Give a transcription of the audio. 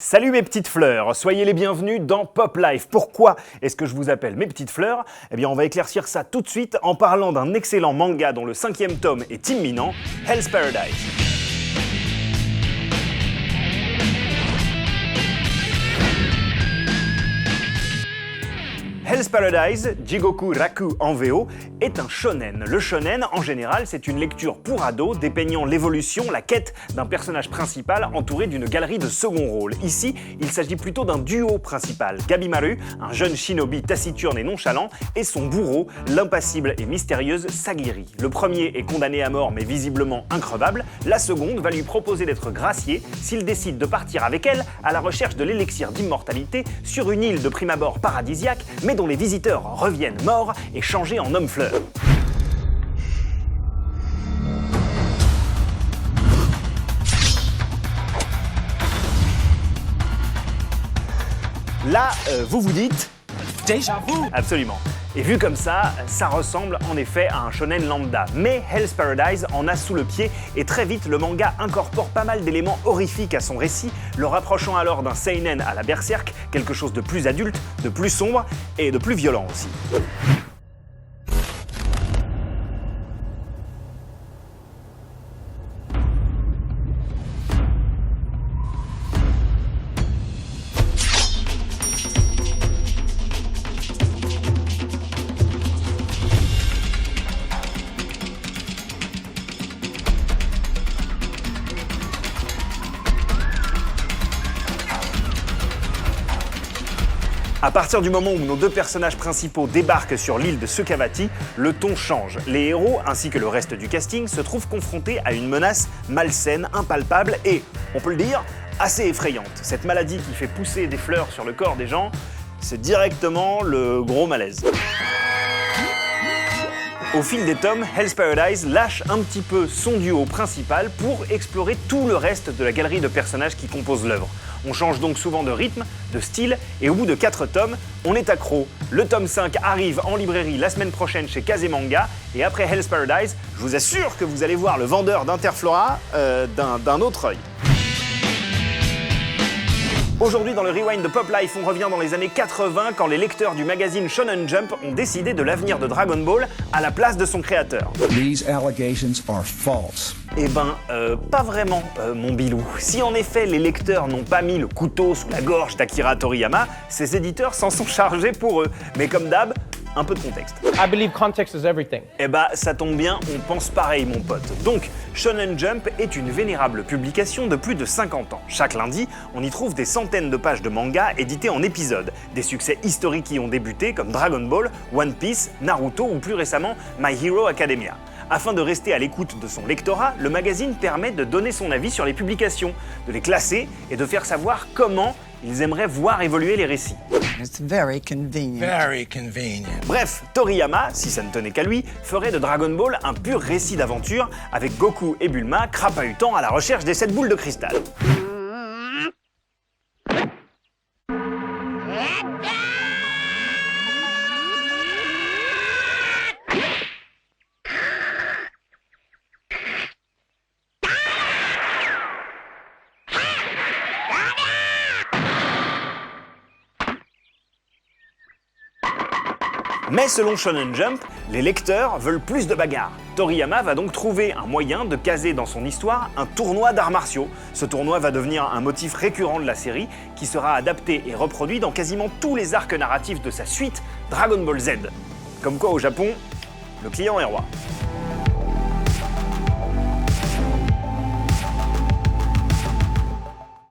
Salut mes petites fleurs, soyez les bienvenus dans Pop Life. Pourquoi est-ce que je vous appelle mes petites fleurs? Eh bien on va éclaircir ça tout de suite en parlant d'un excellent manga dont le 5e tome est imminent, Hell's Paradise. Hell's Paradise, Jigoku Raku en VO, est un shonen. Le shonen, en général, c'est une lecture pour ados dépeignant l'évolution, la quête d'un personnage principal entouré d'une galerie de second rôle. Ici, il s'agit plutôt d'un duo principal. Gabimaru, un jeune shinobi taciturne et nonchalant, et son bourreau, l'impassible et mystérieuse Sagiri. Le premier est condamné à mort mais visiblement increvable. La seconde va lui proposer d'être gracié s'il décide de partir avec elle à la recherche de l'élixir d'immortalité sur une île de prime abord paradisiaque, mais dont les visiteurs reviennent morts et changés en hommes-fleurs. Là, vous vous dites... Déjà vu. Absolument. Et vu comme ça ressemble en effet à un shonen lambda. Mais Hell's Paradise en a sous le pied et très vite le manga incorpore pas mal d'éléments horrifiques à son récit, le rapprochant alors d'un seinen à la Berserk, quelque chose de plus adulte, de plus sombre et de plus violent aussi. À partir du moment où nos deux personnages principaux débarquent sur l'île de Sukhavati, le ton change. Les héros, ainsi que le reste du casting, se trouvent confrontés à une menace malsaine, impalpable et, on peut le dire, assez effrayante. Cette maladie qui fait pousser des fleurs sur le corps des gens, c'est directement le gros malaise. Au fil des tomes, Hell's Paradise lâche un petit peu son duo principal pour explorer tout le reste de la galerie de personnages qui composent l'œuvre. On change donc souvent de rythme, de style, et au bout de 4 tomes, on est accro. Le tome 5 arrive en librairie la semaine prochaine chez Kazemanga, et après Hell's Paradise, je vous assure que vous allez voir le vendeur d'Interflora d'un autre œil. Aujourd'hui, dans le Rewind de Pop Life, on revient dans les années 80 quand les lecteurs du magazine Shonen Jump ont décidé de l'avenir de Dragon Ball à la place de son créateur. These allegations are false. Eh ben, pas vraiment, mon Bilou. Si en effet les lecteurs n'ont pas mis le couteau sous la gorge d'Akira Toriyama, ses éditeurs s'en sont chargés pour eux. Mais comme d'hab, un peu de contexte. I believe context is everything. Eh bah, ça tombe bien, on pense pareil, mon pote. Donc, Shonen Jump est une vénérable publication de plus de 50 ans. Chaque lundi, on y trouve des centaines de pages de manga édités en épisodes. Des succès historiques qui ont débuté comme Dragon Ball, One Piece, Naruto ou plus récemment My Hero Academia. Afin de rester à l'écoute de son lectorat, le magazine permet de donner son avis sur les publications, de les classer et de faire savoir comment ils aimeraient voir évoluer les récits. It's very convenient. Very convenient. Bref, Toriyama, si ça ne tenait qu'à lui, ferait de Dragon Ball un pur récit d'aventure avec Goku et Bulma crapahutant à la recherche des 7 boules de cristal. Mais selon Shonen Jump, les lecteurs veulent plus de bagarres. Toriyama va donc trouver un moyen de caser dans son histoire un tournoi d'arts martiaux. Ce tournoi va devenir un motif récurrent de la série, qui sera adapté et reproduit dans quasiment tous les arcs narratifs de sa suite, Dragon Ball Z. Comme quoi au Japon, le client est roi.